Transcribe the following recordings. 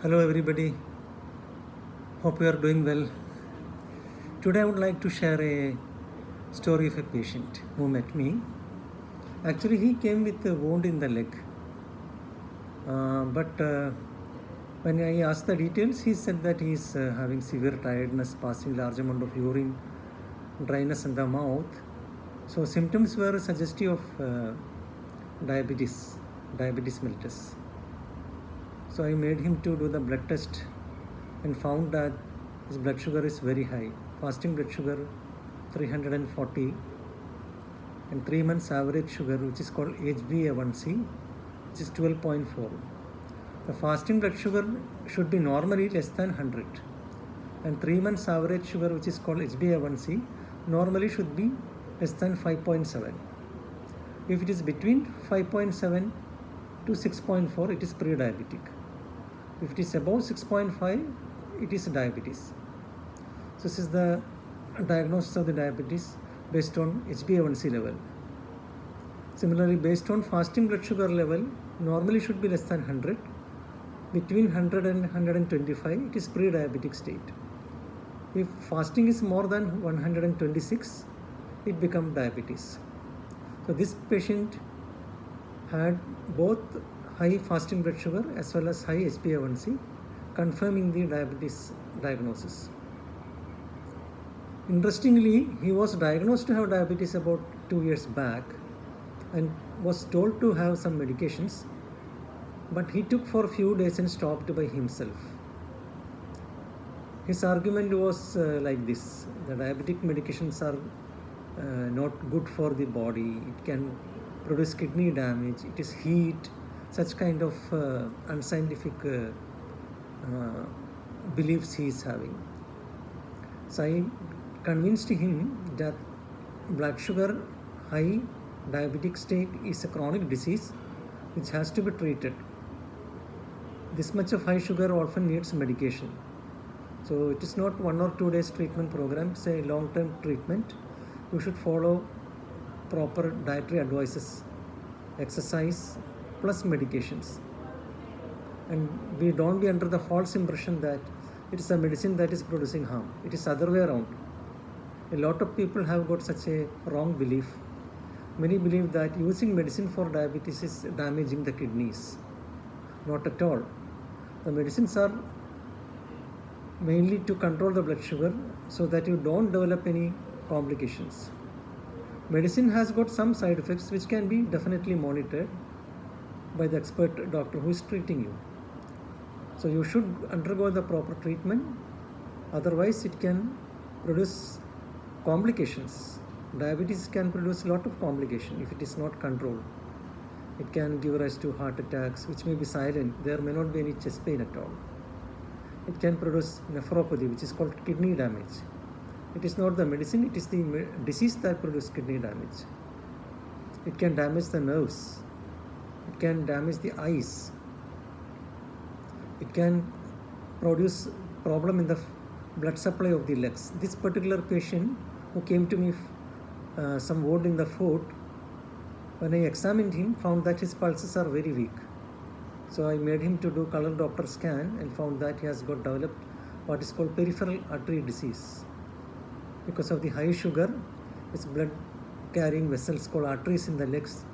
Hello, everybody. Hope you are doing well. Today, I would like to share a story of a patient who met me. Actually, he came with a wound in the leg. But when I asked the details, he said that he is having severe tiredness, passing large amount of urine, dryness in the mouth. So, symptoms were suggestive of diabetes mellitus. So, I made him to do the blood test and found that his blood sugar is very high. Fasting blood sugar 340 and 3 months average sugar, which is called HbA1c, which is 12.4. The fasting blood sugar should be normally less than 100, and 3 months average sugar, which is called HbA1c, normally should be less than 5.7. If it is between 5.7 to 6.4, it is pre-diabetic. If it is above 6.5, it is diabetes. So this is the diagnosis of the diabetes based on HbA1c level. Similarly, based on fasting blood sugar level, normally should be less than 100. Between 100 and 125, it is pre-diabetic state. If fasting is more than 126, it becomes diabetes. So this patient had both high fasting blood sugar as well as high HbA1c, confirming the diabetes diagnosis. Interestingly, he was diagnosed to have diabetes about 2 years back and was told to have some medications, but he took for a few days and stopped by himself. His argument was like this: the diabetic medications are not good for the body, it can produce kidney damage, it is heat, such kind of unscientific beliefs he is having. So I convinced him that blood sugar high diabetic state is a chronic disease which has to be treated. This much of high sugar often needs medication. So it is not 1 or 2 days treatment program, it's a long-term treatment. You should follow proper dietary advices, exercise plus medications. And we don't be under the false impression that it is a medicine that is producing harm. It is other way around. A lot of people have got such a wrong belief. Many believe that using medicine for diabetes is damaging the kidneys. Not at all. The medicines are mainly to control the blood sugar so that you don't develop any complications. Medicine has got some side effects which can be definitely monitored by the expert doctor who is treating you. So you should undergo the proper treatment, otherwise it can produce complications. Diabetes can produce a lot of complication if it is not controlled. It can give rise to heart attacks which may be silent. There may not be any chest pain at all. It can produce nephropathy, which is called kidney damage. It is not the medicine, it is the disease that produces kidney damage. It can damage the nerves. It can damage the eyes. It can produce problem in the blood supply of the legs. This particular patient who came to me some wound in the foot, when I examined him, found that his pulses are very weak. So I made him to do color Doppler scan and found that he has got developed what is called peripheral artery disease. Because of the high sugar, his blood carrying vessels called arteries in the legs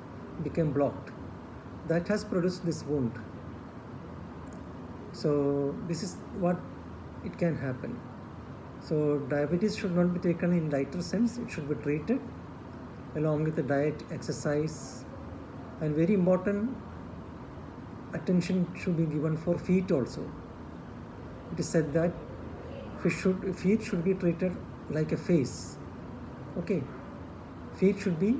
became blocked. That has produced this wound. So this is what it can happen. So diabetes should not be taken in lighter sense. It should be treated along with the diet, exercise, and very important, attention should be given for feet also. It is said that feet should be treated like a face. Okay, feet should be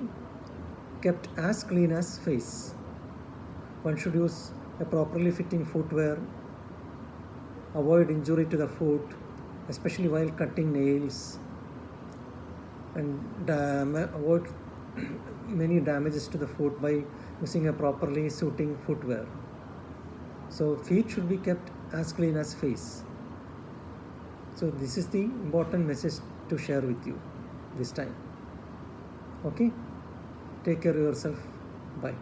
kept as clean as face. One should use a properly fitting footwear, avoid injury to the foot, especially while cutting nails, and avoid many damages to the foot by using a properly suiting footwear. So feet should be kept as clean as face. So this is the important message to share with you this time. Okay, take care of yourself. Bye.